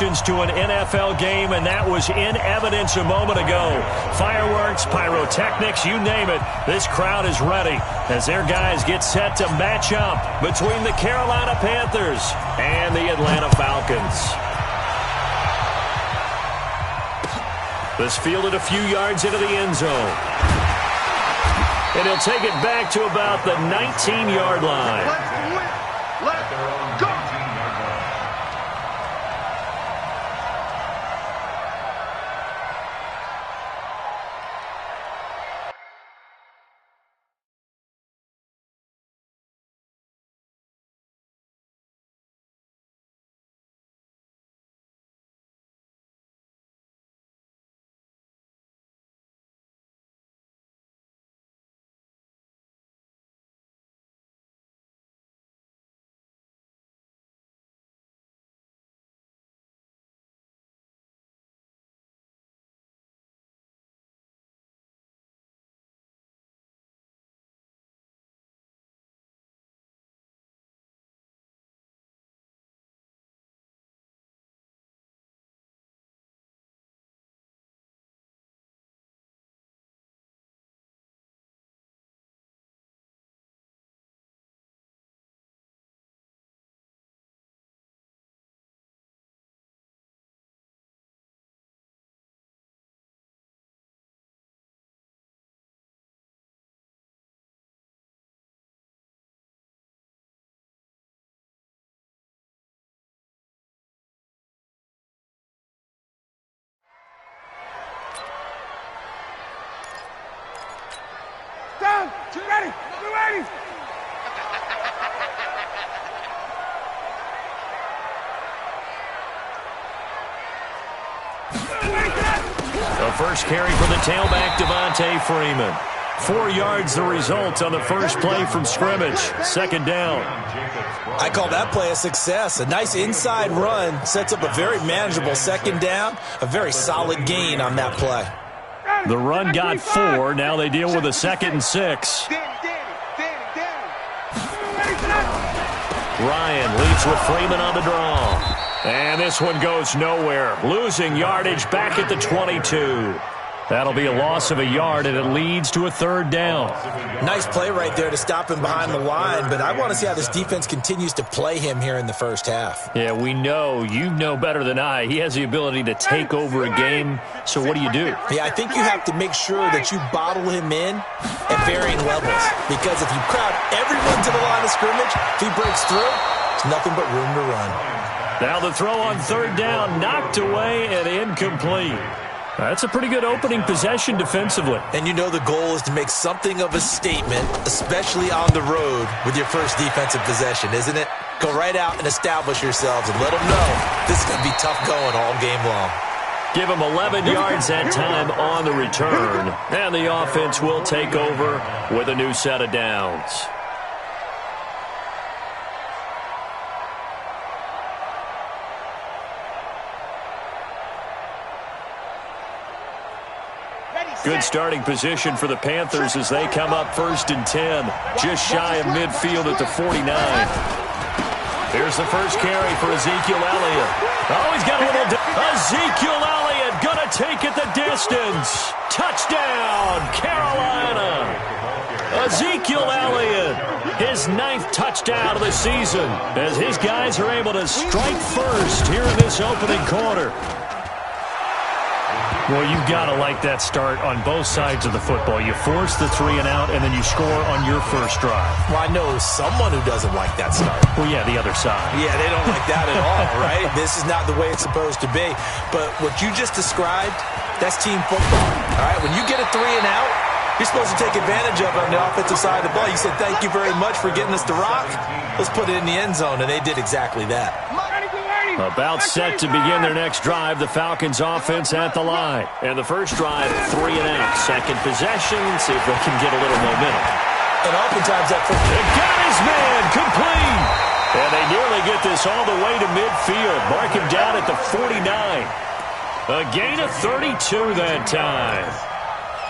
emotions to an NFL game, and that was in evidence a moment ago. Fireworks, pyrotechnics, you name it. This crowd is ready as their guys get set to match up between the Carolina Panthers and the Atlanta Falcons. This fielded a few yards into the end zone. And he'll take it back to about the 19-yard line. Let's go! Down! You ready? You ready? The first carry for the tailback, Devontae Freeman. 4 yards the result on the first play from scrimmage. Second down. I call that play a success. A nice inside run sets up a very manageable second down. A very solid gain on that play. The run got 4. Now they deal with a 2nd and 6. Ryan leads with Freeman on the draw. And this one goes nowhere. Losing yardage back at the 22. That'll be a loss of a yard, and it leads to a 3rd down. Nice play right there to stop him behind the line, but I want to see how this defense continues to play him here in the first half. Yeah, we know. You know better than I. He has the ability to take over a game, so what do you do? Yeah, I think you have to make sure that you bottle him in at varying levels, because if you crowd everyone to the line of scrimmage, if he breaks through, there's nothing but room to run. Now the throw on 3rd down, knocked away and incomplete. That's a pretty good opening possession defensively. And you know the goal is to make something of a statement, especially on the road with your first defensive possession, isn't it? Go right out and establish yourselves and let them know this is going to be tough going all game long. Give them 11 yards that time on the return. And the offense will take over with a new set of downs. Good starting position for the Panthers as they come up 1st and 10. Just shy of midfield at the 49. Here's the first carry for Ezekiel Elliott. Oh, he's got a little... Ezekiel Elliott gonna take it the distance. Touchdown, Carolina. Ezekiel Elliott, his 9th touchdown of the season, as his guys are able to strike first here in this opening quarter. Well, you've got to like that start on both sides of the football. You force the 3 and out, and then you score on your first drive. Well, I know someone who doesn't like that start. Well, yeah, the other side. Yeah, they don't like that at all, right? This is not the way it's supposed to be. But what you just described, that's team football, all right? When you get a 3 and out, you're supposed to take advantage of it on the offensive side of the ball. You said, thank you very much for getting us the rock. Let's put it in the end zone, and they did exactly that. About set to begin their next drive, the Falcons offense at the line. And the first drive, 3 and out. Second possession, see if they can get a little momentum. And oftentimes that... They got his man, complete! And they nearly get this all the way to midfield. Mark him down at the 49. A gain of 32 that time.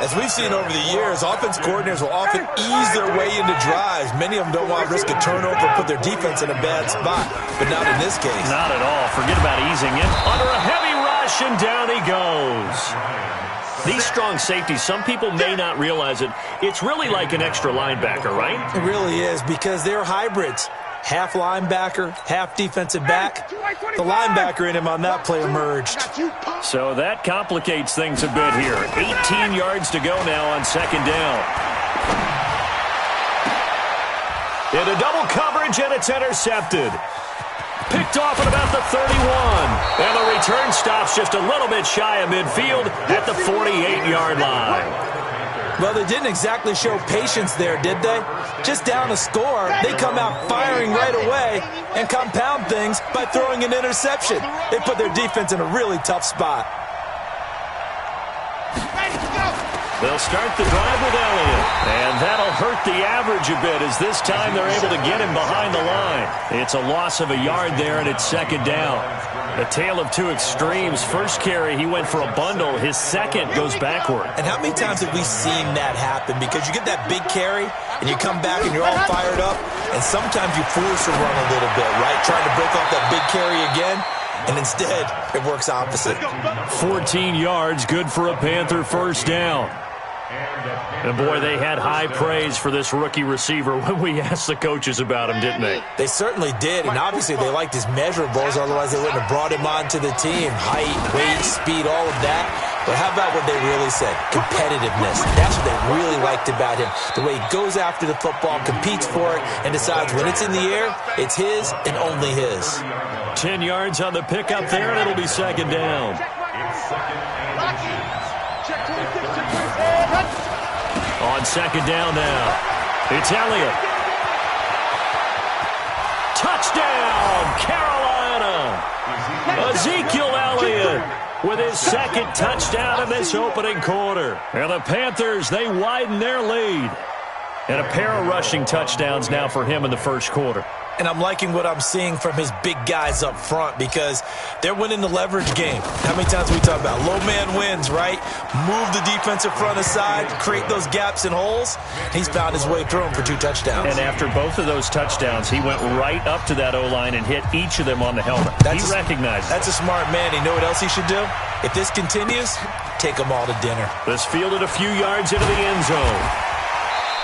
As we've seen over the years, offense coordinators will often ease their way into drives. Many of them don't want to risk a turnover or put their defense in a bad spot, but not in this case. Not at all. Forget about easing in. Under These strong safeties, some people may not realize it. It's really like an extra linebacker, right? It really is, because they're hybrids. Half linebacker, half defensive back. The linebacker in him on that play emerged. So that complicates things a bit here. 18 yards to go now on second down. Into double coverage, and it's intercepted. Picked off at about the 31. And the return stops just a little bit shy of midfield at the 48-yard line. Well, they didn't exactly show patience there, did they? Just down a score, they come out firing right away and compound things by throwing an interception. They put their defense in a really tough spot. They'll start the drive with Elliott, and that'll hurt the average a bit as this time they're able to get him behind the line. It's a loss of a yard there, and it's second down. A tale of two extremes. First carry, he went for a bundle. His second goes backward. And how many times have we seen that happen? Because you get that big carry, and you come back, and you're all fired up, and sometimes you force a run a little bit, right? Trying to break off that big carry again. And instead, it works opposite. 14 yards, good for a Panther first down. And, boy, they had high praise for this rookie receiver when we asked the coaches about him, didn't they? They certainly did, and obviously they liked his measurables, otherwise they wouldn't have brought him onto the team. Height, weight, speed, all of that. But how about what they really said? Competitiveness. That's what they really liked about him. The way he goes after the football, competes for it, and decides when it's in the air, it's his and only his. 10 yards on the pickup there, and it'll be second down. On second down now, it's Elliott. Touchdown, Carolina! Ezekiel Elliott with his second touchdown in this opening quarter. And the Panthers, they widen their lead. And a pair of rushing touchdowns now for him in the first quarter. And I'm liking what I'm seeing from his big guys up front because they're winning the leverage game. How many times we talk about low man wins, right? Move the defensive front aside, create those gaps and holes. He's found his way through them for 2 touchdowns. And after both of those touchdowns, he went right up to that O-line and hit each of them on the helmet. He recognized it. That's a smart man. You know what else he should do? If this continues, take them all to dinner. This fielded a few yards into the end zone.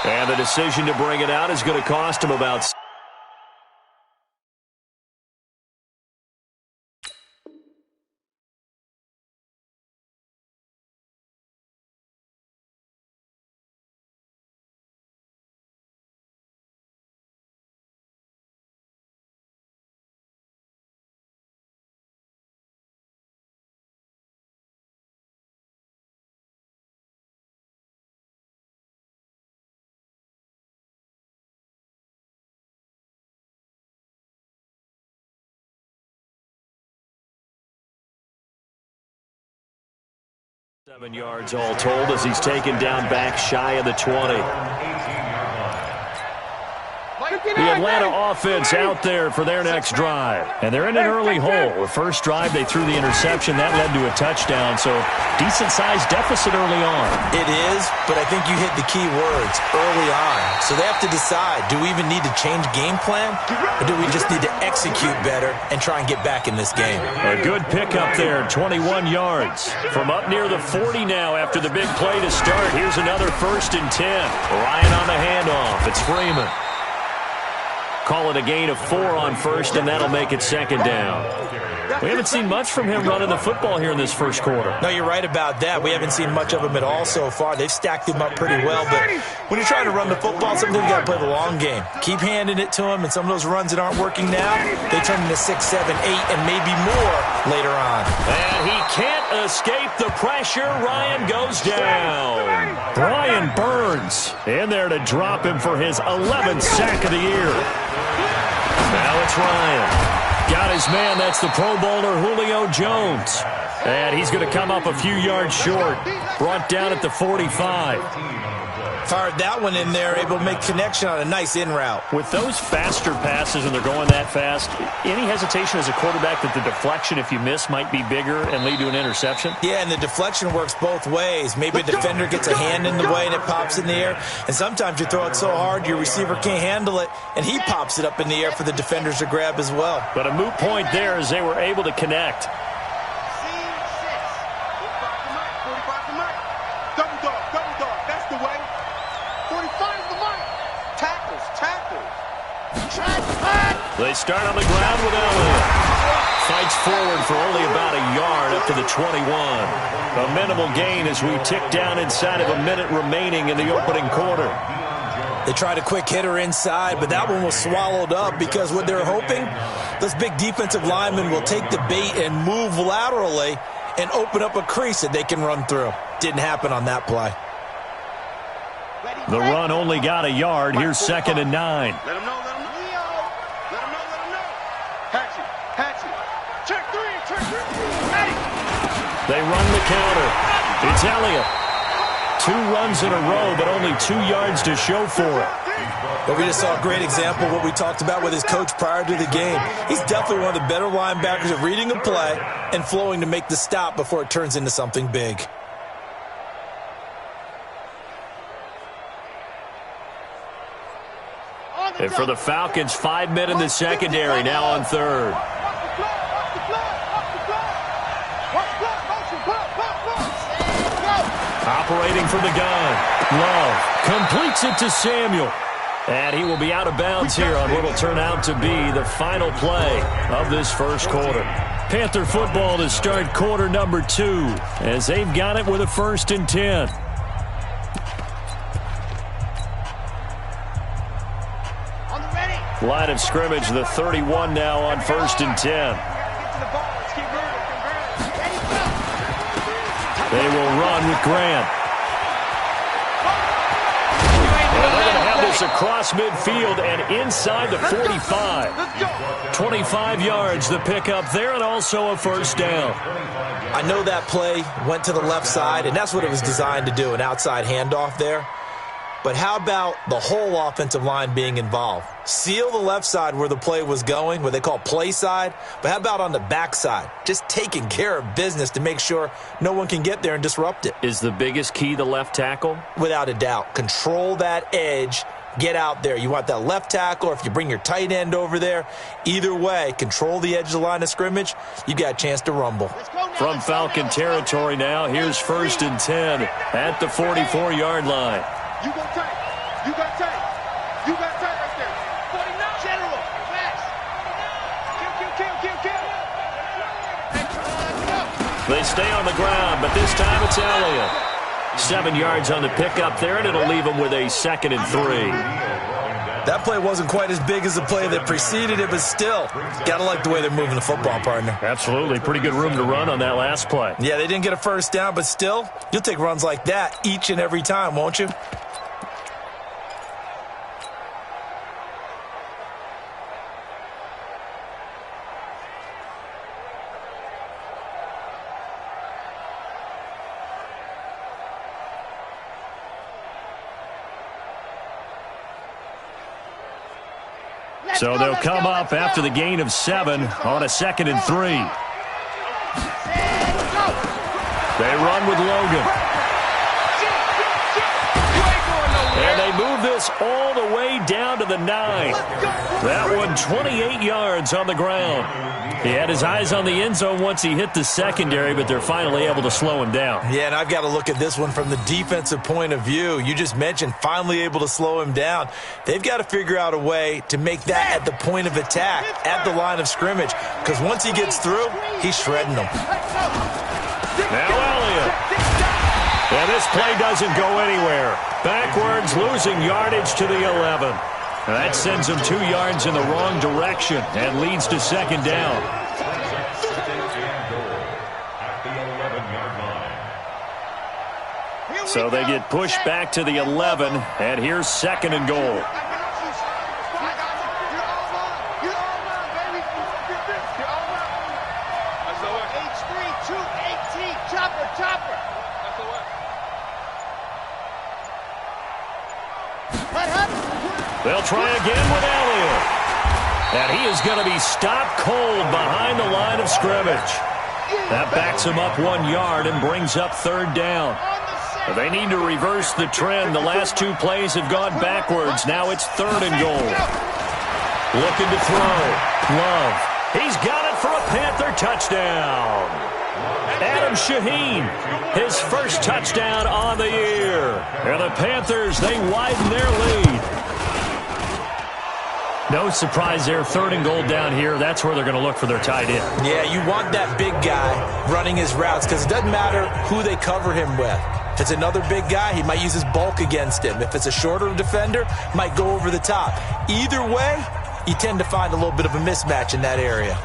And the decision to bring it out is going to cost him about $7 yards all told as he's taken down back shy of the 20. The Atlanta offense out there for their next drive. And they're in an early hole. The first drive, they threw the interception. That led to a touchdown, so decent-sized deficit early on. It is, but I think you hit the key words, early on. So they have to decide, do we even need to change game plan, or do we just need to execute better and try and get back in this game? A good pickup there, 21 yards. From up near the 40 now after the big play to start. Here's another 1st and 10. Ryan on the handoff. It's Freeman. Call it a gain of 4 on first, and that'll make it second down. We haven't seen much from him running the football here in this first quarter. No, you're right about that. We haven't seen much of him at all so far. They've stacked him up pretty well, but when you're trying to run the football, sometimes you got to play the long game. Keep handing it to him, and some of those runs that aren't working now, they turn into 6, 7, 8, and maybe more later on. And he can't escape the pressure. Ryan goes down. Brian Burns in there to drop him for his 11th sack of the year. Now it's Ryan. Got his man. That's the Pro Bowler Julio Jones. And he's going to come up a few yards short. Brought down at the 45. Fired that one in there, able to make connection on a nice in route. With those faster passes and they're going that fast, any hesitation as a quarterback that the deflection, if you miss, might be bigger and lead to an interception? Yeah, and the deflection works both ways. Maybe a defender gets a hand in the way and it pops in the air. And sometimes you throw it so hard your receiver can't handle it, and he pops it up in the air for the defenders to grab as well. But a moot point there as they were able to connect. 45's the mark. Double dog, that's the way. 45's the mark. Tackles. They start on the ground with Elliott. Fights forward for only about a yard up to the 21. A minimal gain as we tick down inside of a minute remaining in the opening quarter. They tried a quick hitter inside, but that one was swallowed up because what they're hoping, those big defensive linemen will take the bait and move laterally and open up a crease that they can run through. Didn't happen on that play. The run only got a yard. Here's 2nd and 9. Let him know. Hatchet. Check three. Ready. They run the counter. It's Elliott. 2 runs in a row, but only 2 yards to show for it. But we just saw a great example of what we talked about with his coach prior to the game. He's definitely one of the better linebackers at reading a play and flowing to make the stop before it turns into something big. And for the Falcons, 5 men in the secondary, now on 3rd. Operating from the gun. Love completes it to Samuel. And he will be out of bounds here on what will turn out to be the final play of this first quarter. Panther football to start quarter number 2 as they've got it with a 1st and 10. Line of scrimmage, the 31 now on 1st and 10. They will run with Grant. And they're going to have this across midfield and inside the 45. 25 yards the pickup there and also a 1st down. I know that play went to the left side, and that's what it was designed to do, an outside handoff there. But how about the whole offensive line being involved? Seal the left side where the play was going, what they call play side. But how about on the back side? Just taking care of business to make sure no one can get there and disrupt it. Is the biggest key the left tackle? Without a doubt. Control that edge. Get out there. You want that left tackle, or if you bring your tight end over there, either way, control the edge of the line of scrimmage, you got a chance to rumble. From Falcon territory now, here's 1st and 10 at the 44-yard line. You got tight right there. 49. General. Fast. Kill. They stay on the ground, but this time it's Elliott. 7 yards on the pickup there, and it'll leave them with a 2nd and 3. That play wasn't quite as big as the play that preceded it, but still, got to like the way they're moving the football, partner. Absolutely. Pretty good room to run on that last play. Yeah, they didn't get a 1st down, but still, you'll take runs like that each and every time, won't you? So they'll come up after the gain of 7 on a 2nd and 3. They run with Logan. And they move this all the way down to the 9. That one 28 yards on the ground. He had his eyes on the end zone once he hit the secondary, but they're finally able to slow him down. Yeah, and I've got to look at this one from the defensive point of view. You just mentioned finally able to slow him down. They've got to figure out a way to make that at the point of attack, at the line of scrimmage, because once he gets through, he's shredding them. Now Elliott. And this play doesn't go anywhere. Backwards, losing yardage to the 11. That sends him 2 yards in the wrong direction and leads to 2nd down. So they get pushed back to the 11, and here's 2nd and goal. They'll try again with Elliott. And he is going to be stopped cold behind the line of scrimmage. That backs him up 1 yard and brings up 3rd down. They need to reverse the trend. The last 2 plays have gone backwards. Now it's 3rd and goal. Looking to throw. Love. He's got it for a Panther touchdown. Adam Shaheen, his first touchdown on the year. And the Panthers, they widen their lead. No surprise there, 3rd and goal down here. That's where they're going to look for their tight end. Yeah, you want that big guy running his routes because it doesn't matter who they cover him with. If it's another big guy, he might use his bulk against him. If it's a shorter defender, might go over the top. Either way, you tend to find a little bit of a mismatch in that area.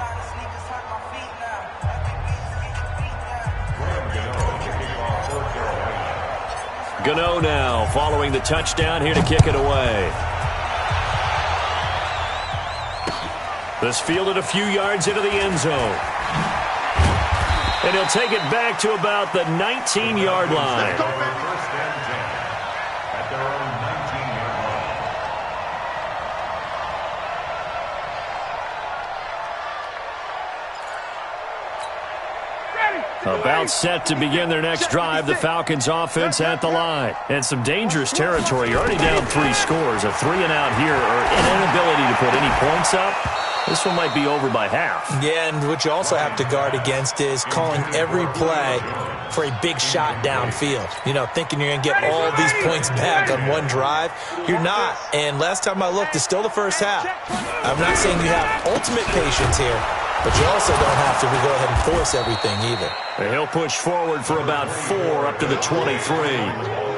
Gano now following the touchdown here to kick it away. This fielded a few yards into the end zone. And he'll take it back to about the 19-yard line. About set to begin their next drive, the Falcons offense at the line. And some dangerous territory. You're already down 3 scores. A 3-and-out here, or an inability to put any points up. This one might be over by half. Yeah, and what you also have to guard against is calling every play for a big shot downfield. You know, thinking you're going to get all these points back on one drive. You're not. And last time I looked, it's still the first half. I'm not saying you have ultimate patience here, but you also don't have to go ahead and force everything either. And he'll push forward for about 4 up to the 23.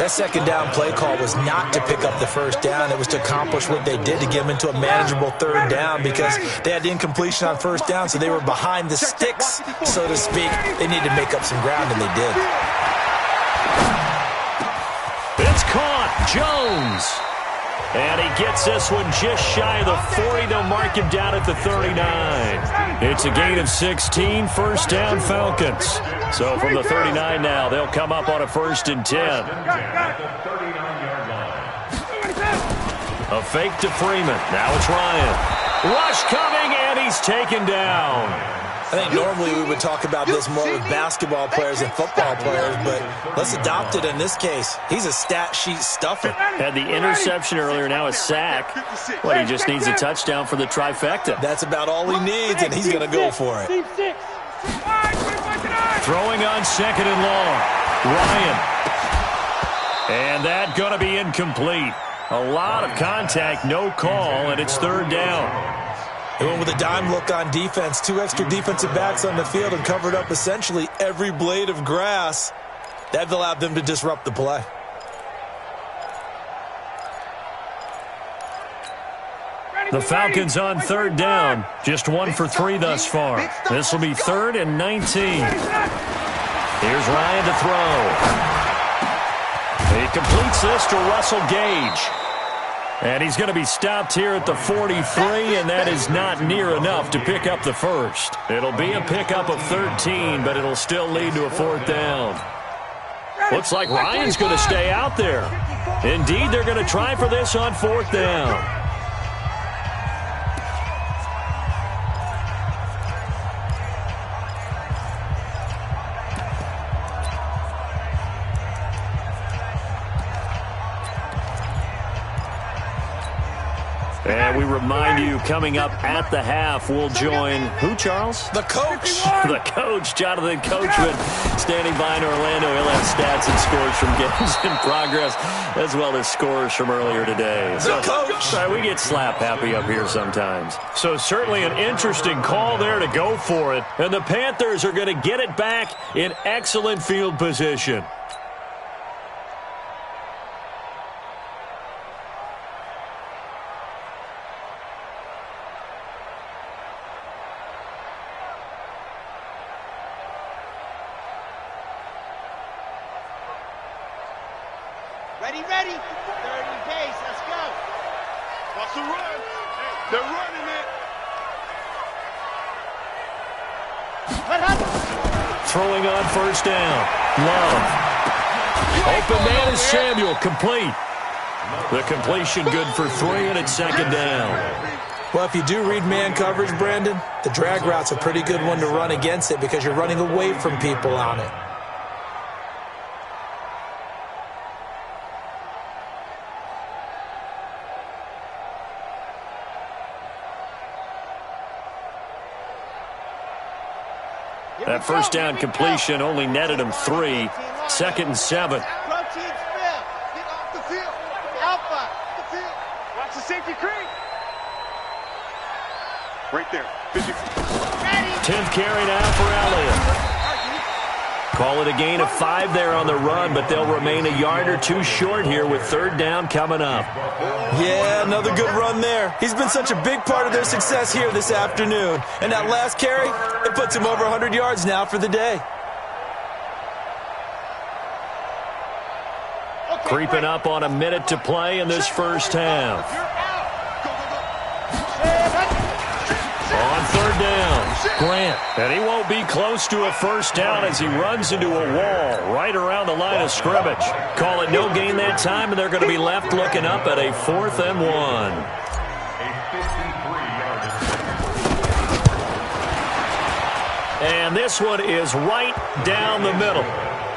That second down play call was not to pick up the first down. It was to accomplish what they did to get them into a manageable 3rd down because they had the incompletion on 1st down, so they were behind the sticks, so to speak. They needed to make up some ground, and they did. It's caught. Jones. And he gets this one just shy of the 40. They'll mark him down at the 39. It's a gain of 16, 1st down Falcons. So from the 39 now, they'll come up on a 1st and 10. A fake to Freeman. Now it's Ryan. Rush coming, and he's taken down. I think normally we would talk about this more with basketball players and football players, but let's adopt it in this case. He's a stat sheet stuffer. Had the interception earlier, now a sack. Well, he just needs a touchdown for the trifecta. That's about all he needs, and he's going to go for it. Throwing on 2nd and long. Ryan. And that going to be incomplete. A lot of contact, no call, and it's 3rd down. They went with a dime look on defense. 2 extra defensive backs on the field and covered up essentially every blade of grass. That allowed them to disrupt the play. The Falcons on 3rd down. Just 1 for 3 thus far. This will be 3rd and 19. Here's Ryan to throw. He completes this to Russell Gage. And he's going to be stopped here at the 43, and that is not near enough to pick up the first. It'll be a pickup of 13, but it'll still lead to a 4th down. Looks like Ryan's going to stay out there. Indeed, they're going to try for this on 4th down. And we remind you, coming up at the half, we'll join who, Charles? The coach. The coach, Jonathan Coachman, standing by in Orlando. He'll have stats and scores from games in progress, as well as scores from earlier today. The coach. Sorry, we get slap happy up here sometimes. So certainly an interesting call there to go for it. And the Panthers are going to get it back in excellent field position. Ready, ready. 30 pace. Let's go. What's the run? They're running it. Throwing on 1st down. Love. Open man is Samuel. Complete. The completion good for 3, and it's 2nd down. Well, if you do read man coverage, Brandon, the drag route's a pretty good one to run against it because you're running away from people on it. That That first down completion only netted him 3. 2nd and 7. Protein spill. Get off the field. Alpha. The field. Watch the safety creep. Right there. 50. Ready. 10th carry now for Elliott. Call it a gain of 5 there on the run, but they'll remain a yard or 2 short here with 3rd down coming up. Yeah, another good run there. He's been such a big part of their success here this afternoon. And that last carry, it puts him over 100 yards now for the day. Creeping up on a minute to play in this first half. On 3rd down, Grant. And he won't be close to a first down as he runs into a wall right around the line of scrimmage. Call it no gain that time, and they're going to be left looking up at a 4th and 1. And this one is right down the middle.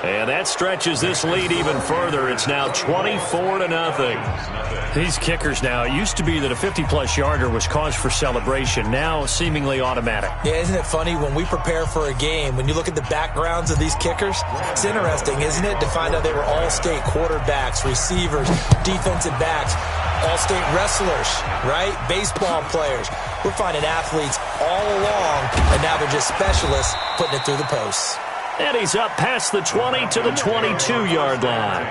And that stretches this lead even further. It's now 24-0. These kickers now, it used to be that a 50-plus yarder was cause for celebration. Now seemingly automatic. Yeah, isn't it funny when we prepare for a game, when you look at the backgrounds of these kickers, it's interesting, isn't it, to find out they were all-state quarterbacks, receivers, defensive backs, all-state wrestlers, right? Baseball players. We're finding athletes all along, and now they're just specialists putting it through the posts. And he's up past the 20 to the 22-yard line.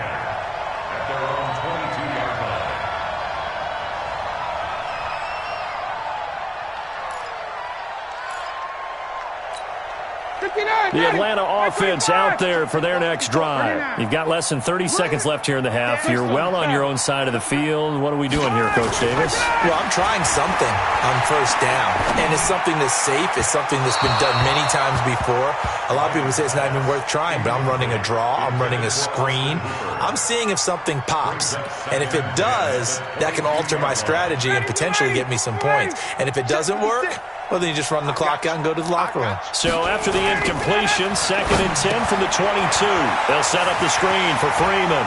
The Atlanta offense out there for their next drive. You've got less than 30 seconds left here in the half. You're well on your own side of the field. What are we doing here, Coach Davis? Well, I'm trying something on 1st down, and it's something that's safe. It's something that's been done many times before. A lot of people say it's not even worth trying, but I'm running a draw. I'm running a screen. I'm seeing if something pops, and if it does, that can alter my strategy and potentially get me some points. And if it doesn't work, well, then you just run the clock out and go to the locker room. So after the incompletion, 2nd and 10 from the 22. They'll set up the screen for Freeman.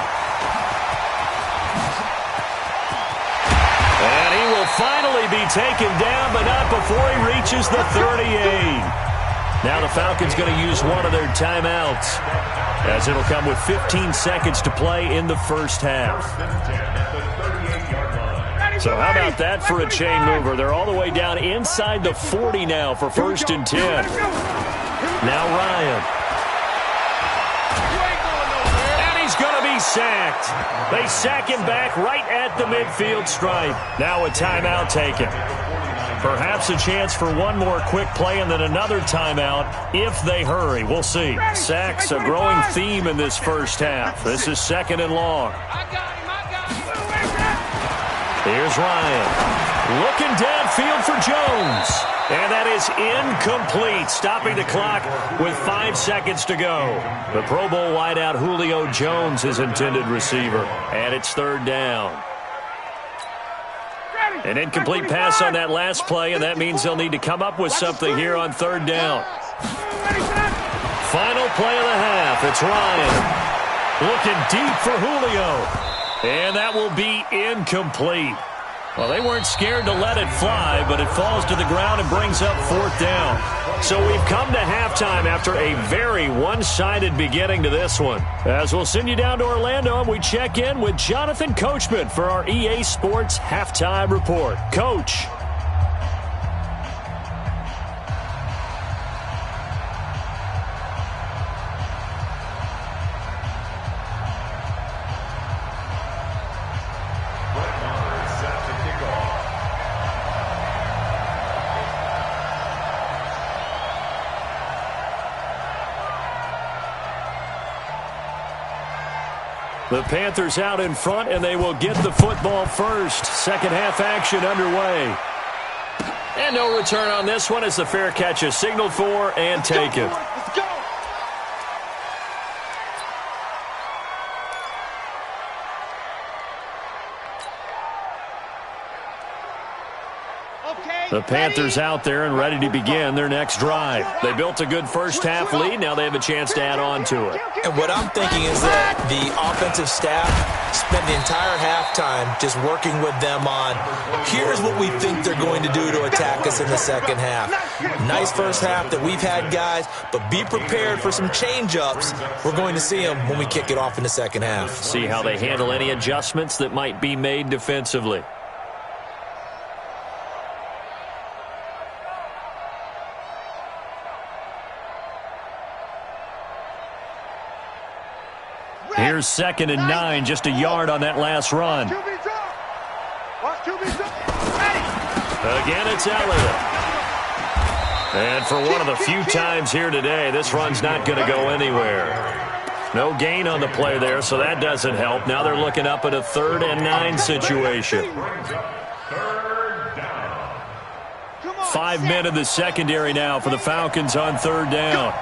And he will finally be taken down, but not before he reaches the 38. Now the Falcons going to use one of their timeouts, as it'll come with 15 seconds to play in the first half. So how about that for a chain mover? They're all the way down inside the 40 now for 1st and 10. Now Ryan. And he's going to be sacked. They sack him back right at the midfield stripe. Now a timeout taken. Perhaps a chance for one more quick play and then another timeout if they hurry. We'll see. Sacks a growing theme in this first half. This is 2nd and long. Here's Ryan. Looking downfield for Jones. And that is incomplete. Stopping the clock with 5 seconds to go. The Pro Bowl wideout Julio Jones, his intended receiver. And it's 3rd down. An incomplete pass on that last play, and that means they'll need to come up with something here on 3rd down. Final play of the half. It's Ryan. Looking deep for Julio. And that will be incomplete. Well, they weren't scared to let it fly, but it falls to the ground and brings up 4th down. So we've come to halftime after a very one-sided beginning to this one. As we'll send you down to Orlando, and we check in with Jonathan Coachman for our EA Sports Halftime Report. Coach. The Panthers out in front, and they will get the football first. Second half action underway. And no return on this one as the fair catch is signaled for and taken. Let's go. The Panthers out there and ready to begin their next drive. They built a good first-half lead. Now they have a chance to add on to it. And what I'm thinking is that the offensive staff spent the entire halftime just working with them on, here's what we think they're going to do to attack us in the second half. Nice first half that we've had, guys, but be prepared for some change-ups. We're going to see them when we kick it off in the second half. See how they handle any adjustments that might be made defensively. Here's 2nd and 9, just a yard on that last run. Again, it's Elliott. And for one of the few times here today, this run's not going to go anywhere. No gain on the play there, so that doesn't help. Now they're looking up at a 3rd and 9 situation. 5 men in the secondary now for the Falcons on 3rd down.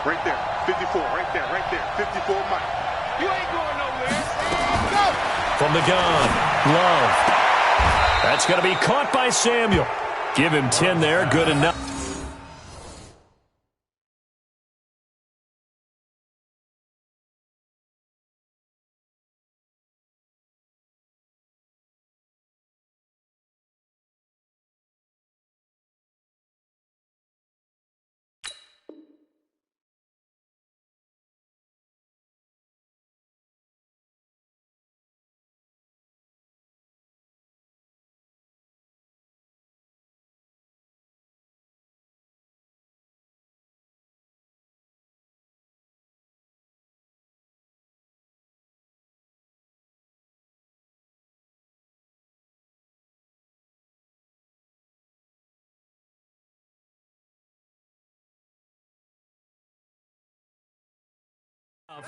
Right there, 54, right there, 54, Mike. You ain't going nowhere. Go! From the gun, Love. That's going to be caught by Samuel. Give him 10 there, good enough.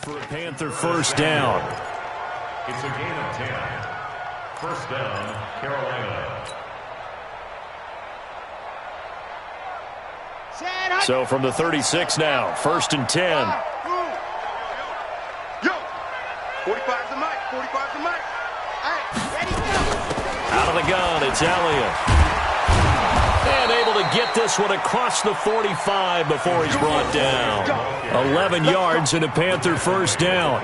For a Panther first down. It's a gain of 10. First down, Carolina. So from the 36 now, 1st and 10. Yo, 45's the mic, 45's the mic. Out of the gun, it's Elliott. And able to get this one across the 45 before he's brought down. 11 yards and a Panther first down.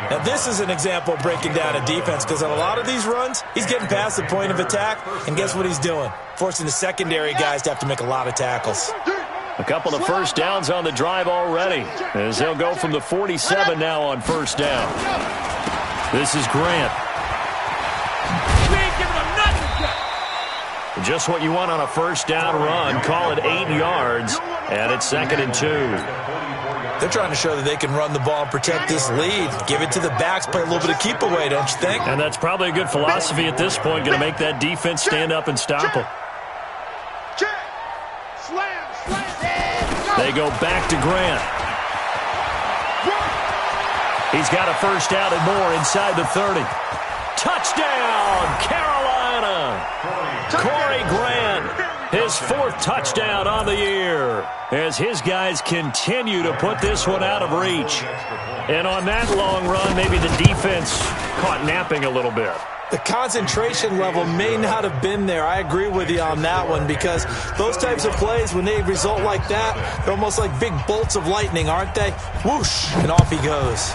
Now, this is an example of breaking down a defense, because on a lot of these runs, he's getting past the point of attack, and guess what he's doing? Forcing the secondary guys to have to make a lot of tackles. A couple of first downs on the drive already, as they'll go from the 47 now on first down. This is Grant. Just what you want on a first down run. Call it 8 yards, and it's 2nd and 2. They're trying to show that they can run the ball and protect this lead. Give it to the backs, play a little bit of keep away, don't you think? And that's probably a good philosophy at this point, going to make that defense stand up and stop them. They go back to Grant. He's got a first down and more inside the 30. Touchdown, Carolina! Corey Grant, his 4th touchdown on the year, as his guys continue to put this one out of reach. And on that long run, maybe the defense caught napping a little bit. The concentration level may not have been there. I agree with you on that one, because those types of plays, when they result like that, they're almost like big bolts of lightning, aren't they? Whoosh, and off he goes.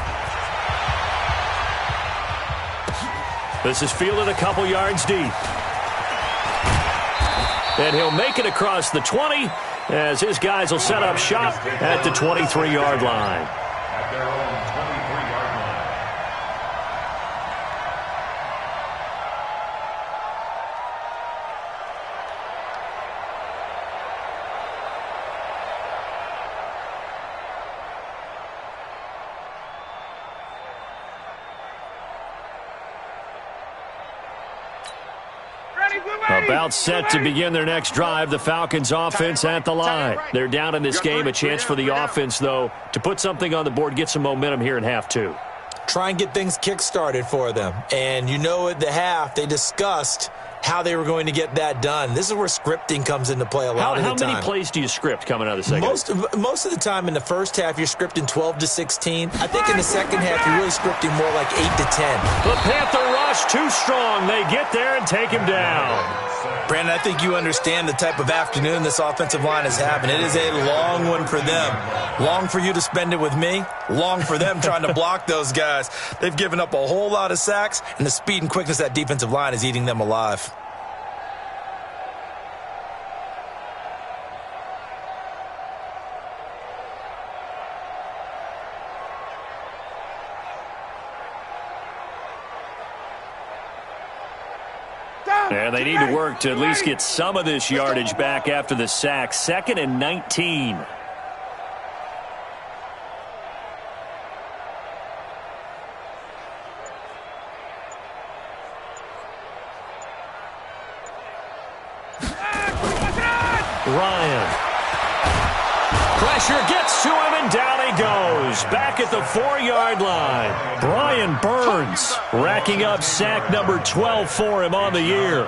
This is fielded a couple yards deep. And he'll make it across the 20 as his guys will set up shop at the 23-yard line. At their own 23-yard line. About set to begin their next drive, the Falcons offense at the line. They're down in this game. A chance for the offense, though, to put something on the board, get some momentum here in half 2. Try and get things kick-started for them. And you know at the half, they discussed how they were going to get that done. This is where scripting comes into play a lot of the time. How many plays do you script coming out of the second? Most of the time in the first half, you're scripting 12 to 16. I think in the second half, you're really scripting more like 8 to 10. The Panther rush too strong. They get there and take him down. Brandon, I think you understand the type of afternoon this offensive line is having. It is a long one for them. Long for you to spend it with me. Long for them trying to block those guys. They've given up a whole lot of sacks, and the speed and quickness of that defensive line is eating them alive. And they need to work to at least get some of this yardage back after the sack. 2nd and 19. Ryan. Pressure gets to him, and down he goes. Back at the 4-yard line. Brian Burns racking up sack number 12 for him on the year.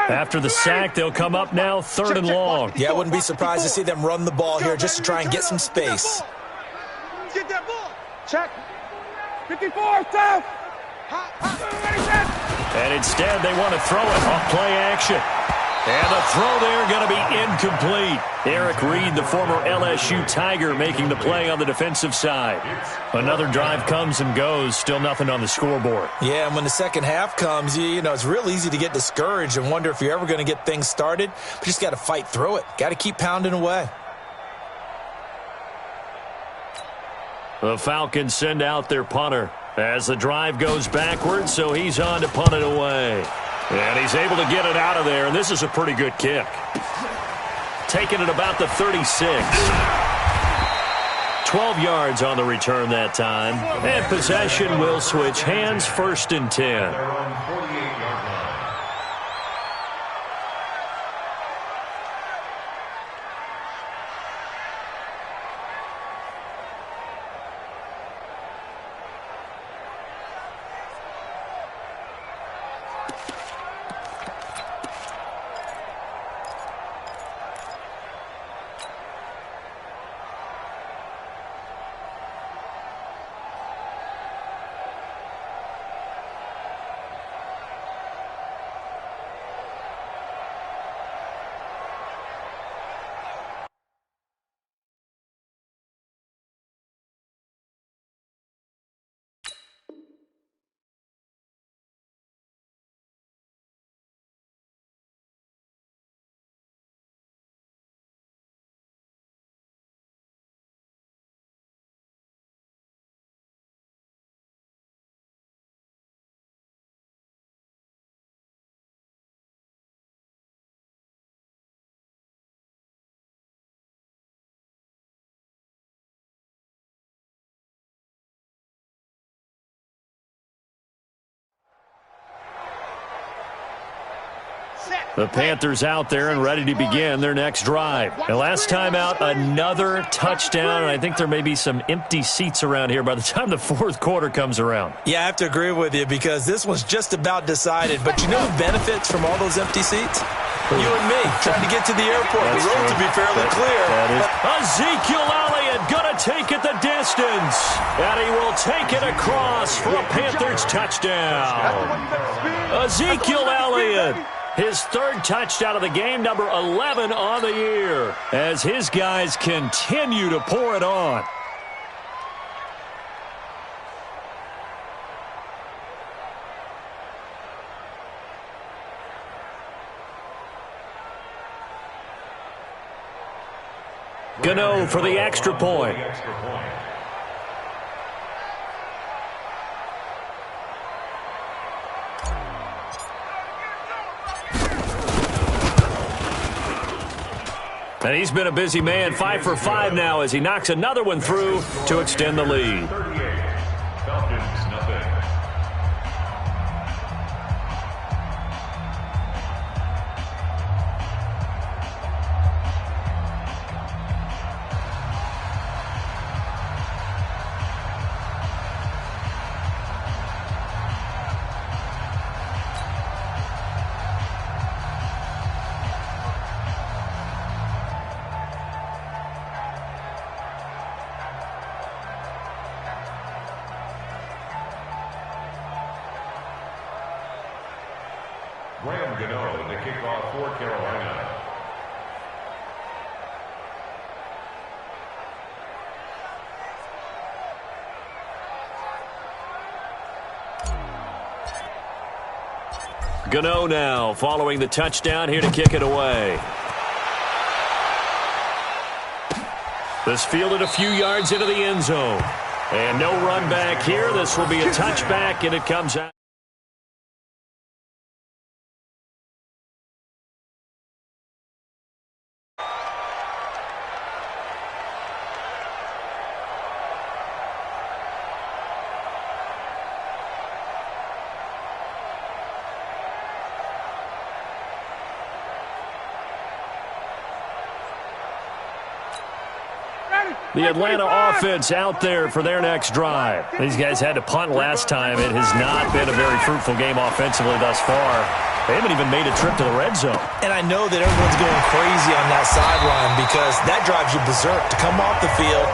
After the sack, they'll come up now 3rd and long. Yeah, I wouldn't be surprised to see them run the ball here just to try and get some space. Get that ball. Check. 54, tough. And instead, they want to throw it off play action. And the throw there going to be incomplete. Eric Reed, the former LSU Tiger, making the play on the defensive side. Another drive comes and goes. Still nothing on the scoreboard. Yeah, and when the second half comes, you know, it's real easy to get discouraged and wonder if you're ever going to get things started. But you just got to fight through it. Got to keep pounding away. The Falcons send out their punter as the drive goes backwards, so he's on to punt it away. And he's able to get it out of there, and this is a pretty good kick. Taking it about the 36. 12 yards on the return that time. And possession will switch hands, 1st and 10. The Panthers out there and ready to begin their next drive. And last time out, another touchdown. And I think there may be some empty seats around here by the time the 4th quarter comes around. Yeah, I have to agree with you because this one's just about decided. But you know who benefits from all those empty seats? You and me, trying to get to the airport. The road to be fairly clear. Ezekiel Elliott going to take it the distance. And he will take it across for a Panthers touchdown. Ezekiel Elliott. His 3rd touchdown of the game, number 11 on the year, as his guys continue to pour it on. Gano for the extra point. And he's been a busy man, 5 for 5 now as he knocks another one through to extend the lead. 38. Falcons, nothing. Graham Gano to kick off for Carolina. Gano now following the touchdown here to kick it away. This fielded a few yards into the end zone. And no run back here. This will be a touchback, and it comes out. The Atlanta offense out there for their next drive. These guys had to punt last time. It has not been a very fruitful game offensively thus far. They haven't even made a trip to the red zone. And I know that everyone's going crazy on that sideline because that drives you berserk to come off the field,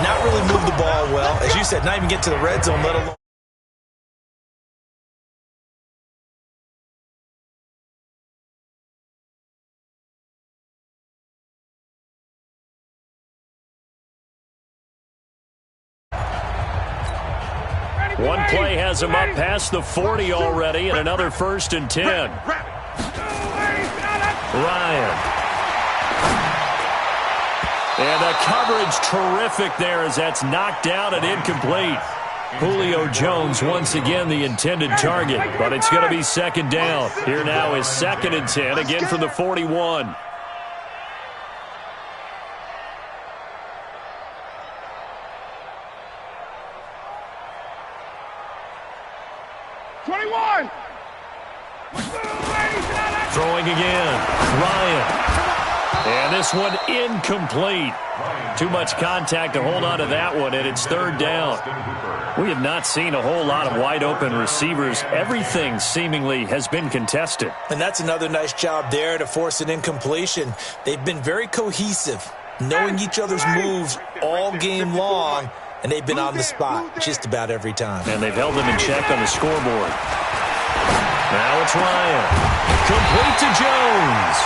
not really move the ball well. As you said, not even get to the red zone, let alone. One play has him up past the 40 already, and another 1st and 10. Ryan. And the coverage terrific there as that's knocked down and incomplete. Julio Jones once again the intended target, but it's going to be 2nd down. Here now is 2nd and 10, again from the 41. Throwing again. Ryan. And this one incomplete. Too much contact to hold on to that one, and it's 3rd down. We have not seen a whole lot of wide open receivers. Everything seemingly has been contested. And that's another nice job there to force an incompletion. They've been very cohesive, knowing each other's moves all game long, and they've been on the spot just about every time. And they've held them in check on the scoreboard. Now it's Ryan. Complete to Jones.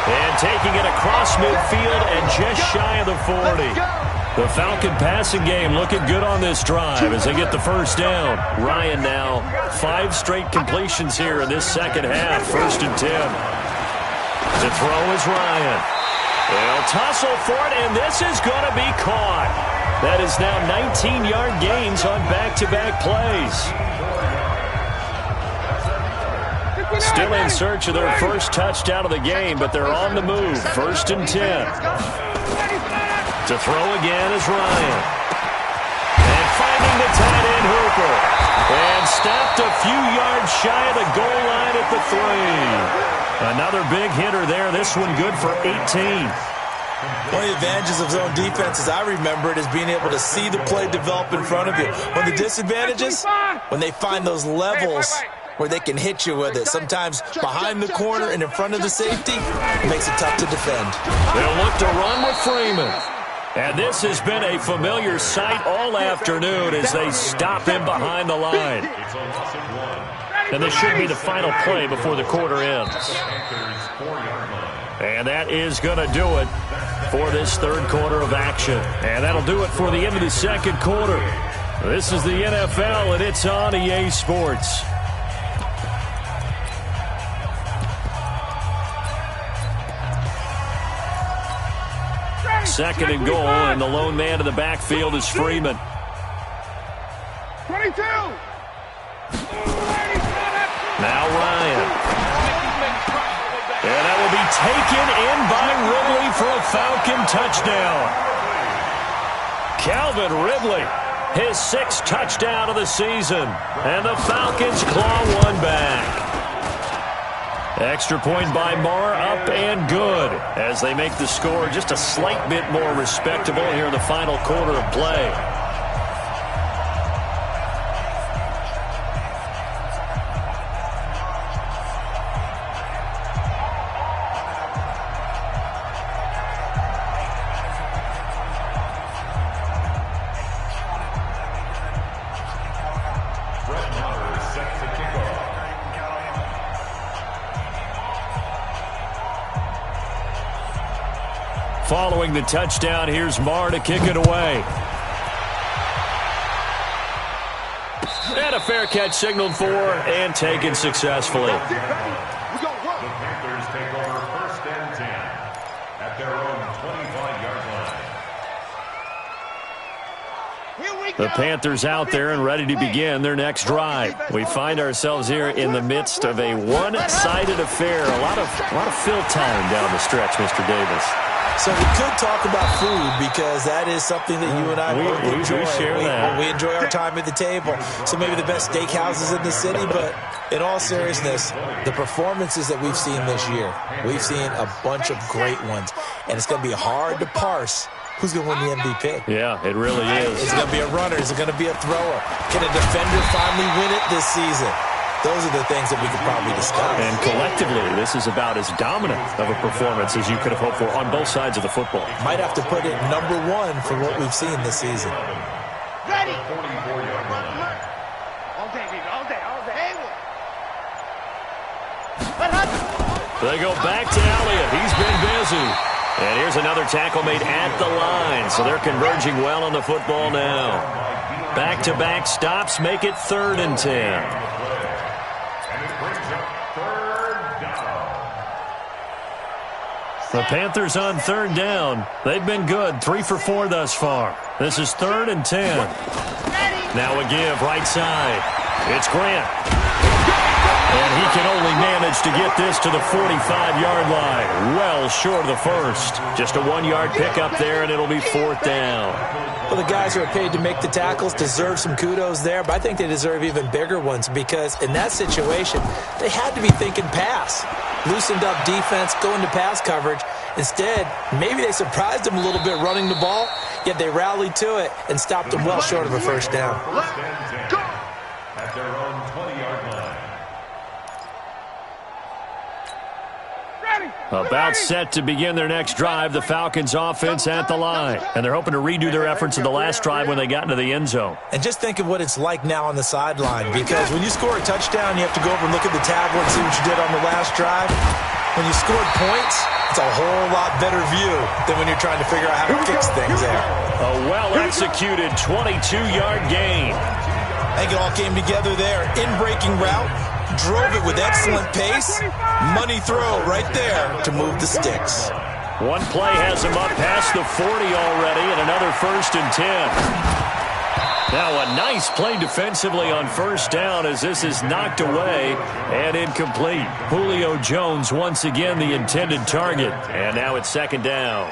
And taking it across midfield and just shy of the 40. The Falcon passing game looking good on this drive as they get the 1st down. Ryan now 5 straight completions here in this 2nd half. 1st and 10. To throw is Ryan. They'll tussle for it, and this is going to be caught. That is now 19-yard gains on back-to-back plays. Still in search of their 1st touchdown of the game, but they're on the move. 1st and 10. To throw again is Ryan. And finding the tight end Hooper. And stopped a few yards shy of the goal line at the 3. Another big hitter there. This one good for 18. One of the advantages of zone defense, as I remember it, is being able to see the play develop in front of you. One of the disadvantages, when they find those levels where they can hit you with it. Sometimes behind the corner and in front of the safety, it makes it tough to defend. They'll look to run with Freeman. And this has been a familiar sight all afternoon as they stop him behind the line. And this should be the final play before the quarter ends. And that is going to do it for this 3rd quarter of action. And that'll do it for the end of the 2nd quarter. This is the NFL, and it's on EA Sports. Second and goal, and the lone man in the backfield is Freeman. 22. Now Ryan. And that will be taken in by Ridley for a Falcon touchdown. Calvin Ridley, his 6th touchdown of the season. And the Falcons claw one back. Extra point by Marr, up and good as they make the score just a slight bit more respectable here in the final quarter of play. Following the touchdown, here's Marr to kick it away. And a fair catch signaled for and taken successfully. The Panthers take over 1st and 10 at their own 25-yard line. The Panthers out there and ready to begin their next drive. We find ourselves here in the midst of a one-sided affair. A lot of fill time down the stretch, Mr. Davis. So we could talk about food because that is something that you and I both enjoy. We share that. We enjoy our time at the table. So maybe the best steakhouses in the city, but in all seriousness, the performances that we've seen this year, we've seen a bunch of great ones, and it's going to be hard to parse who's going to win the MVP. Yeah, it really is. Is it going to be a runner? Is it going to be a thrower? Can a defender finally win it this season? Those are the things that we could probably discuss. And collectively, this is about as dominant of a performance as you could have hoped for on both sides of the football. Might have to put it number one for what we've seen this season. Ready. 44-yard line. All day, baby. All day. All day. They go back to Elliott. He's been busy. And here's another tackle made at the line. So they're converging well on the football now. Back-to-back stops make it 3rd and 10. The Panthers on 3rd down. They've been good, 3 for 4 thus far. This is 3rd and 10. Now a give, right side. It's Grant. And he can only manage to get this to the 45-yard line. Well short of the first. Just a 1-yard pickup there, and it'll be 4th down. Well, the guys who are paid to make the tackles deserve some kudos there, but I think they deserve even bigger ones because in that situation, they had to be thinking pass. Loosened up defense, going to pass coverage. Instead, maybe they surprised them a little bit running the ball, yet they rallied to it and stopped them well short of a first down. At their own 20-yard line. About set to begin their next drive, the Falcons offense at the line. And they're hoping to redo their efforts in the last drive when they got into the end zone. And just think of what it's like now on the sideline, because when you score a touchdown, you have to go over and look at the tablet and see what you did on the last drive. When you scored points, it's a whole lot better view than when you're trying to figure out how to fix things there. A well-executed 22-yard gain. I think it all came together there. In-breaking route, drove it with excellent pace. Money throw right there to move the sticks. One play has him up past the 40 already, and another 1st and 10. Now a nice play defensively on 1st down as this is knocked away and incomplete. Julio Jones once again the intended target, and now it's 2nd down.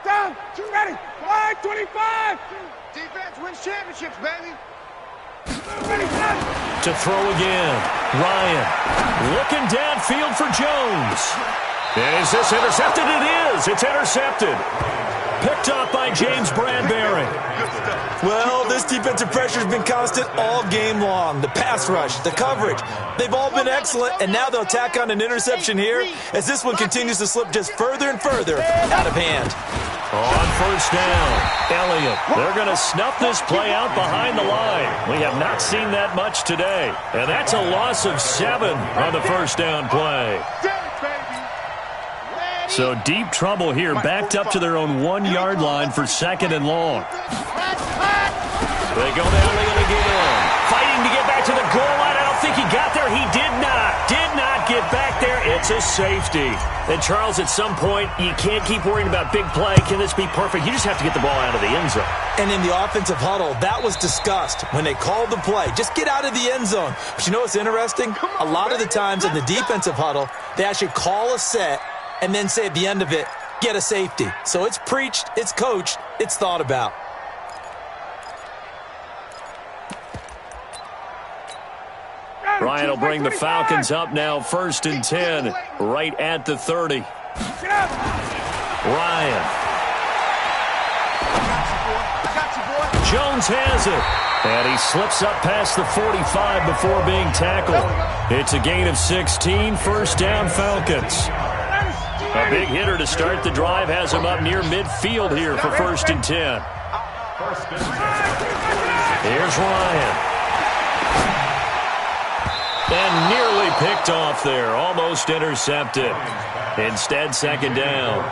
Down. Ready. 25. Defense wins championships, baby. Ready, To throw again. Ryan looking downfield for Jones. And is this intercepted? It is. It's intercepted. Picked up by James Bradbury. Well, this defensive pressure has been constant all game long. The pass rush, the coverage, they've all been excellent, and now they'll tack on an interception here as this one continues to slip just further and further out of hand. On 1st down, Elliott. They're going to snuff this play out behind the line. We have not seen that much today. And that's a loss of 7 on the 1st down play. So deep trouble here, backed up to their own 1-yard line for 2nd and long. They go to Elliott again. Fighting to get back to the goal line. I don't think he got there. He did not get back there. It's a safety. And, Charles, at some point, you can't keep worrying about big play. Can this be perfect? You just have to get the ball out of the end zone. And in the offensive huddle, that was discussed when they called the play. Just get out of the end zone. But you know what's interesting? A lot of the times in the defensive huddle, they actually call a set and then say at the end of it, get a safety. So it's preached, it's coached, it's thought about. Ryan will bring the Falcons up now, 1st and 10, right at the 30. Ryan. Jones has it. And he slips up past the 45 before being tackled. It's a gain of 16, 1st down Falcons. A big hitter to start the drive has him up near midfield here for 1st and 10. Here's Ryan. And nearly picked picked off there, almost intercepted. Instead, second down.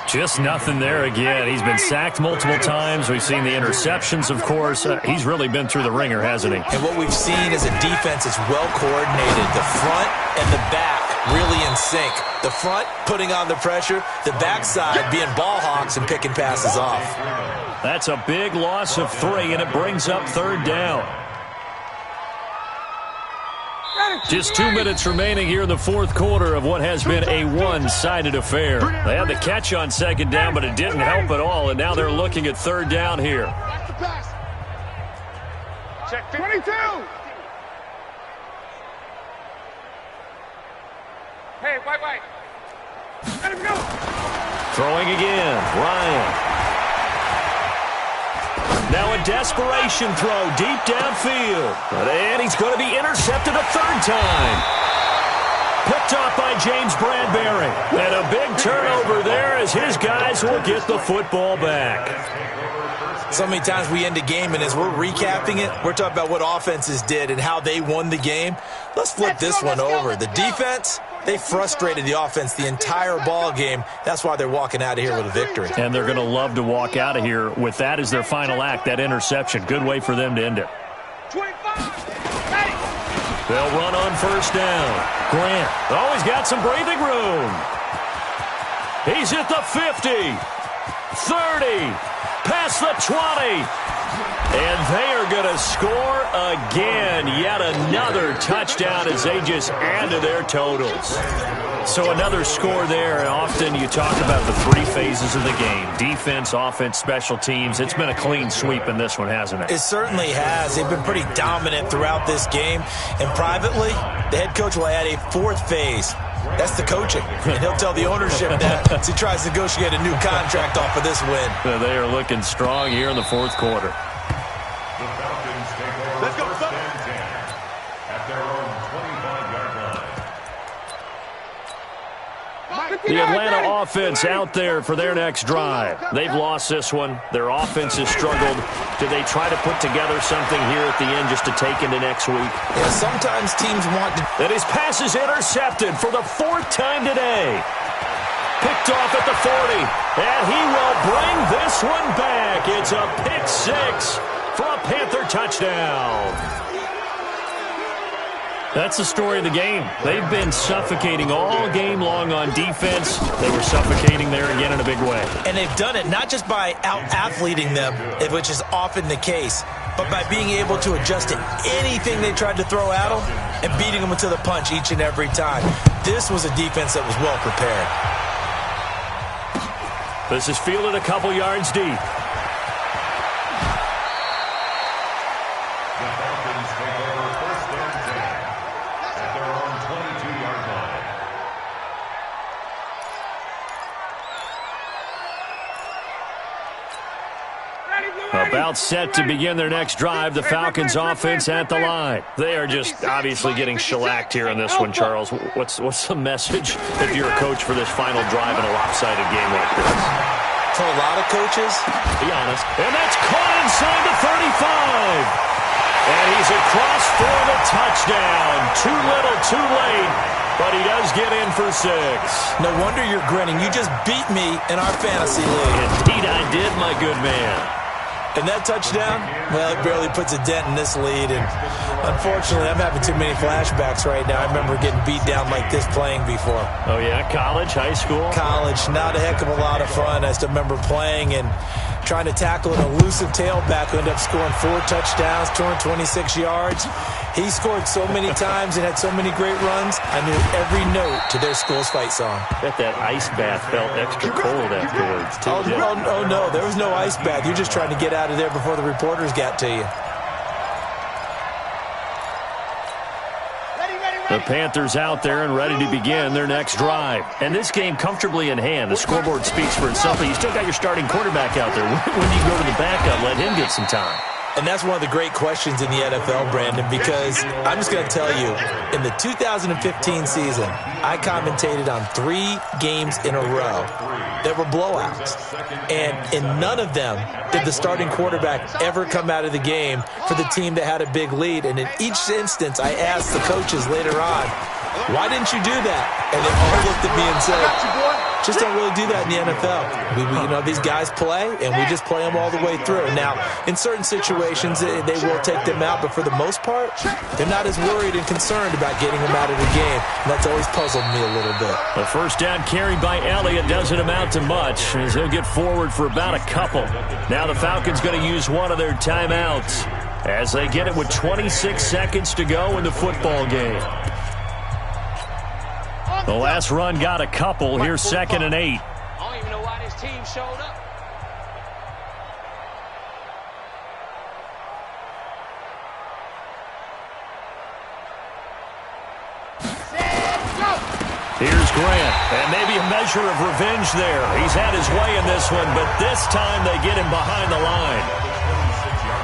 Just nothing there again. He's been sacked multiple times. We've seen the interceptions, of course. He's really been through the ringer, hasn't he? And what we've seen is a defense that's well coordinated. The front and the back really in sync. The front putting on the pressure, the backside being ball hawks and picking passes off. That's a big loss of 3, and it brings up third down. Just 2 minutes remaining here in the fourth quarter of what has been a one-sided affair. They had the catch on second down, but it didn't help at all, and now they're looking at third down here. Check 22. Hey, white. Let him go. Throwing again, Ryan. Now a desperation throw deep downfield. And he's going to be intercepted a third time. Picked off by James Bradbury. And a big turnover there as his guys will get the football back. So many times we end a game, and as we're recapping it, we're talking about what offenses did and how they won the game. Let's flip this one over. The defense, they frustrated the offense the entire ball game. That's why they're walking out of here with a victory. And they're going to love to walk out of here with that as their final act, that interception. Good way for them to end it. 25. They'll run on first down. Grant, he's got some breathing room. He's at the 50, 30, past the 20. And they are going to score again. Yet another touchdown as they just add to their totals. So another score there, and often you talk about the 3 phases of the game. Defense, offense, special teams. It's been a clean sweep in this one, hasn't it? It certainly has. They've been pretty dominant throughout this game. And privately, the head coach will add a 4th phase. That's the coaching. And he'll tell the ownership that as he tries to negotiate a new contract off of this win. They are looking strong here in the fourth quarter. The Falcons take over first and 10 at their own 25-yard line. The Atlanta offense out there for their next drive. They've lost this one. Their offense has struggled. Do they try to put together something here at the end just to take into next week? Yeah, sometimes teams want to. And his pass is intercepted for the 4th time today. Picked off at the 40. And he will bring this one back. It's a pick 6 for a Panther touchdown. That's the story of the game. They've been suffocating all game long on defense. They were suffocating there again in a big way. And they've done it not just by out-athleting them, which is often the case, but by being able to adjust to anything they tried to throw at them and beating them to the punch each and every time. This was a defense that was well prepared. This is fielded a couple yards deep. About set to begin their next drive, the Falcons offense at the line. They are just obviously getting shellacked here in this one, Charles. What's the message if you're a coach for this final drive in a lopsided game like this? For a lot of coaches, be honest. And that's caught inside the 35. And he's across for the touchdown. Too little, too late. But he does get in for 6. No wonder you're grinning. You just beat me in our fantasy league. Indeed I did, my good man. And that touchdown, well, it barely puts a dent in this lead. And unfortunately, I'm having too many flashbacks right now. I remember getting beat down like this playing before. Oh, yeah? College, high school? College. Not a heck of a lot of fun. I still remember playing and trying to tackle an elusive tailback who ended up scoring 4 touchdowns, 226 yards. He scored so many times and had so many great runs, I knew every note to their school's fight song. Bet that ice bath felt extra cold afterwards, too. Oh, no, there was no ice bath. You're just trying to get out of there before the reporters got to you. The Panthers out there and ready to begin their next drive. And this game comfortably in hand. The scoreboard speaks for itself, but you still got your starting quarterback out there. When you go to the backup, let him get some time. And that's one of the great questions in the NFL, Brandon, because I'm just going to tell you, in the 2015 season, I commentated on 3 games in a row that were blowouts. And in none of them did the starting quarterback ever come out of the game for the team that had a big lead. And in each instance, I asked the coaches later on, why didn't you do that? And they all looked at me and said, just don't really do that in the NFL. These guys play, and we just play them all the way through. Now, in certain situations, they will take them out, but for the most part, they're not as worried and concerned about getting them out of the game. And that's always puzzled me a little bit. The first down carried by Elliott doesn't amount to much, as he'll get forward for about a couple. Now the Falcons going to use one of their timeouts as they get it with 26 seconds to go in the football game. The last run got a couple. Here's 2nd and 8. I don't even know why this team showed up. Here's Grant, and maybe a measure of revenge there. He's had his way in this one, but this time they get him behind the line.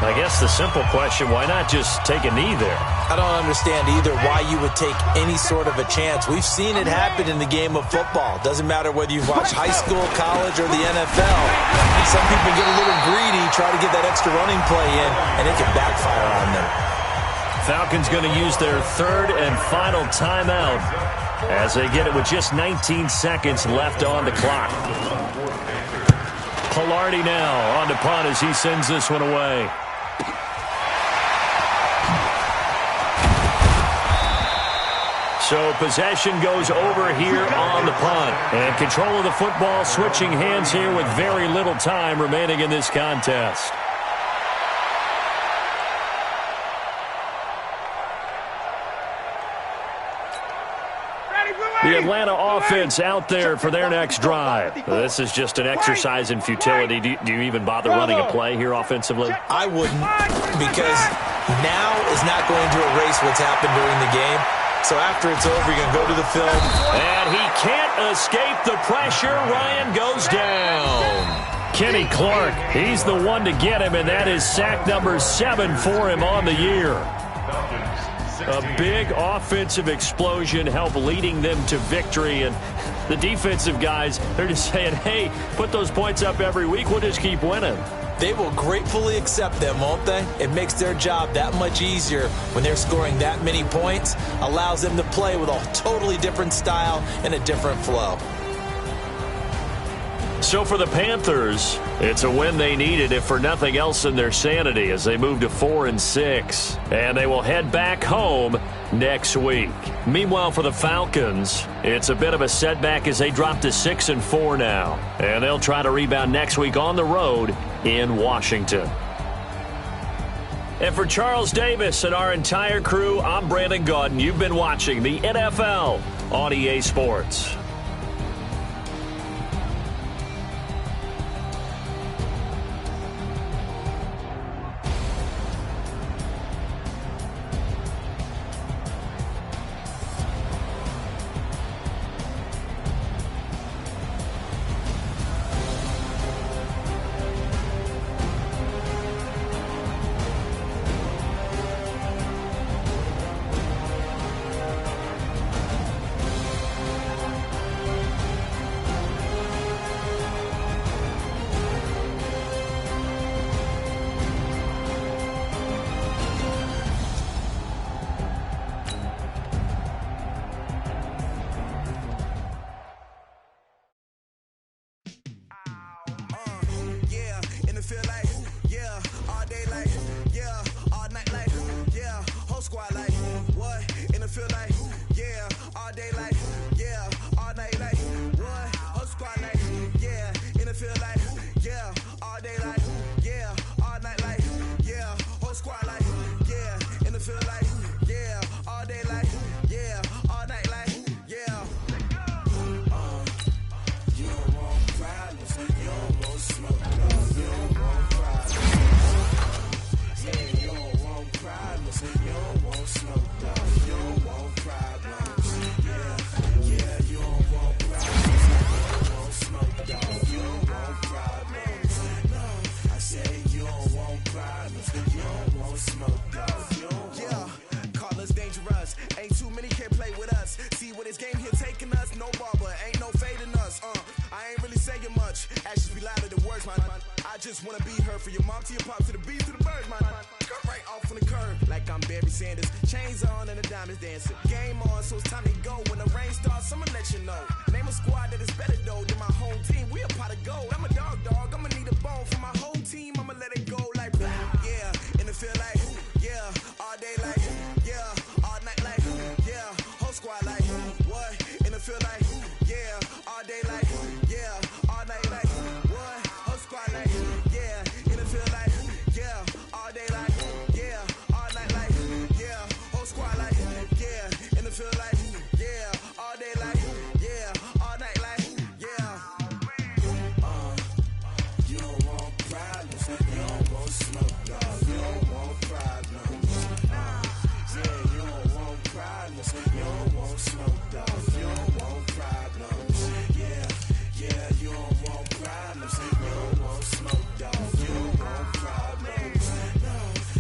I guess the simple question, why not just take a knee there? I don't understand either why you would take any sort of a chance. We've seen it happen in the game of football. Doesn't matter whether you've watched high school, college, or the NFL. Some people get a little greedy, try to get that extra running play in, and it can backfire on them. Falcons going to use their 3rd and final timeout as they get it with just 19 seconds left on the clock. Pilardi now on the punt as he sends this one away. So possession goes over here on the punt. And control of the football switching hands here with very little time remaining in this contest. The Atlanta offense out there for their next drive. This is just an exercise in futility. Do you even bother running a play here offensively? I wouldn't, because now is not going to erase what's happened during the game. So after it's over, you're going to go to the film. And he can't escape the pressure. Ryan goes down. Kenny Clark, he's the one to get him, and that is sack number 7 for him on the year. A big offensive explosion helped leading them to victory, and the defensive guys, they're just saying, hey, put those points up every week, we'll just keep winning. They will gratefully accept them, won't they? It makes their job that much easier when they're scoring that many points, allows them to play with a totally different style and a different flow. So for the Panthers, it's a win they needed, if for nothing else in their sanity, as they move to 4-6. And they will head back home next week. Meanwhile, for the Falcons, it's a bit of a setback as they drop to 6-4 now. And they'll try to rebound next week on the road in Washington. And for Charles Davis and our entire crew, I'm Brandon Gaudin. You've been watching the NFL on EA Sports. I say you don't want problems. want smoke, dog. Yeah, call us dangerous. Ain't too many can play with us. See where this game here taking us. No barber, ain't no fading us. I ain't really saying much. Actions be louder than words, man. I just wanna be heard. For your mom to your pop to the beat to the birds, man. Cut right off on the curb like I'm Barry Sanders. Chains on and the diamonds dancing. Game on, so it's time to go. When the rain starts, I'ma let you know. Name a squad that is better though than my home team. We a pot of gold. I'm a dog. I'ma need a bone for my whole team. I'ma let it go like yeah. In the field like yeah. All day like yeah. All night like yeah. Whole squad like what? In the field like yeah. All day like yeah. All night like what? Whole squad like yeah. In the field like yeah. All day like yeah. All night like yeah. Whole squad like yeah. In the field like yeah. All day like yeah. All night like yeah. You don't want problems. You don't want smoke, dog. You don't want problems. Yeah, you don't want problems. You don't want smoke, dog. You don't want problems. Yeah, you don't want problems. You don't want smoke, dog. You don't want problems. No,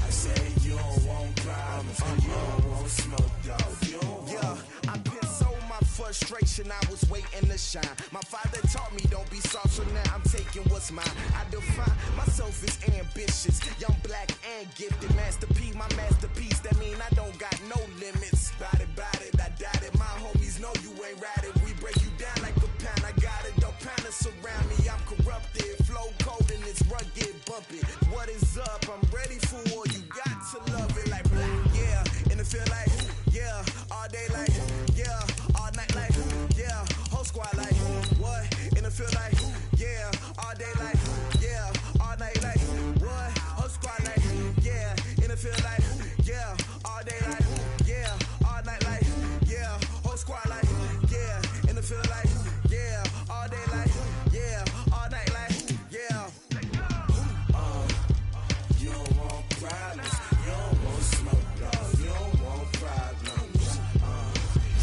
I say you don't want problems. You don't want smoke, dog. You don't want. I put so my frustration. I was waiting to shine. My father taught me don't be soft, so now I'm taking what's mine. I define myself as ambitious, young, black, and gifted. Masterpiece, my masterpiece. That mean I don't got no limits. Bout it, I doubt it. My homies know you ain't ride it. We break you down like a pound. I got it, don't pound us around me. I'm corrupted, flow cold and it's rugged, bumpy. What is up? I'm ready for war. You got to love it like yeah. In the field like yeah. All day like yeah. All night like yeah. Whole squad like what? In the field like yeah. All day like yeah. All night like what? Whole squad like yeah. In the field like yeah. All day like yeah. All night like yeah. Whole squad like yeah. In the field like yeah. All day like yeah. All night like yeah. You don't want problems. You don't want smoke, dog. You don't want problems.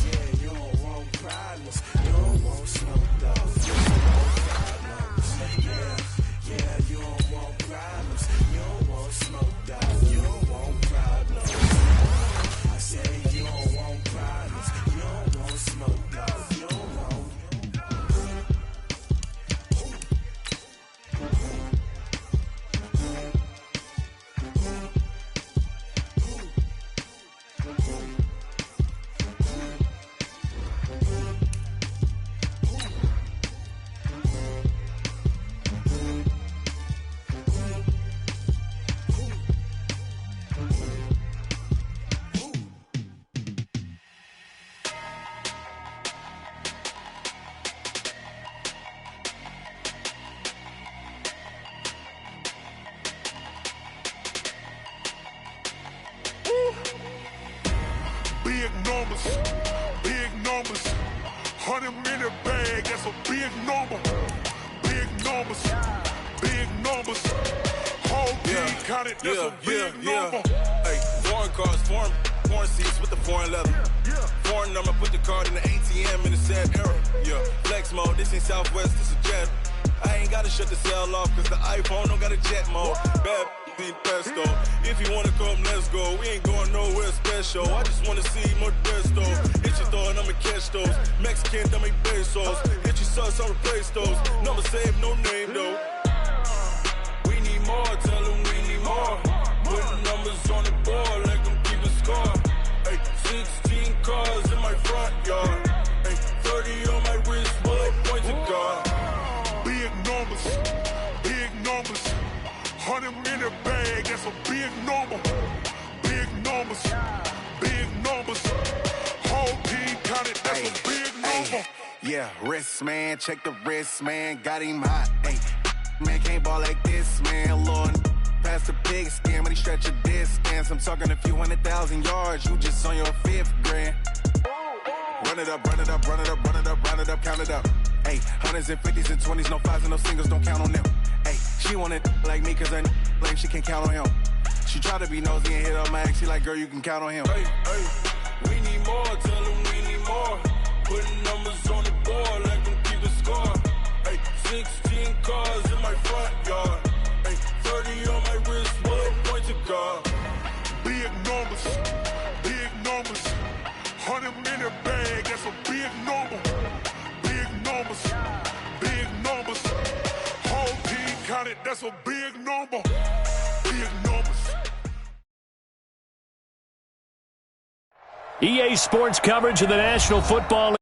Yeah, you don't want problems. You don't want smoke, dog. You don't want problems. Yeah, you don't want problems. You don't want smoke, dog. You don't want problems. I say you don't want problems. You don't want smoke, dog. You don't want. Big numbers, 100 minute bag, that's a big number. Big numbers, whole team counted, that's a big number. Hey, foreign cars, foreign seats with the foreign leather. Foreign number, put the card in the ATM in the sad era. Yeah, flex mode, this ain't Southwest, this a jet. I ain't gotta shut the cell off, cause the iPhone don't got a jet mode. Bad ain't pesto. If you wanna come, let's go. We ain't going nowhere special. I just wanna see more pesto. Hit your thought, I'ma catch those. Mexican, dummy pesos. Hit your sus, I'll replace those. Number saved, no name though. We need more, tell them we need more. Putting numbers on the board, like them keep a score. Hey, 16 cars in my front yard. Hey, 30 on my wrist, bullet points to God. Big numbers, 100 minute bag, that's a big number. Big numbers, whole team counted, that's a big number. Yeah, wrist man, check the wrist man, got him hot. Ay, man can't ball like this, man. Lord, past the pig skin, but he stretch a distance. I'm talking a few 100,000 yards, you just on your 5th grand. Run it up, count it up. Ay, hundreds and 50s and 20s, no 5s and no singles, don't count on them. Ay, she want it like me, cause her like she can count on him. She try to be nosy and hit up my ex, she like, girl, you can count on him. Hey, we need more, tell them we need more. Putting numbers on the board, like them keep a score. Hey, 16 cars in my front yard. Hey, 30 on my wrist, bullet point to God. That's a big number. Big numbers. EA Sports coverage of the National Football League.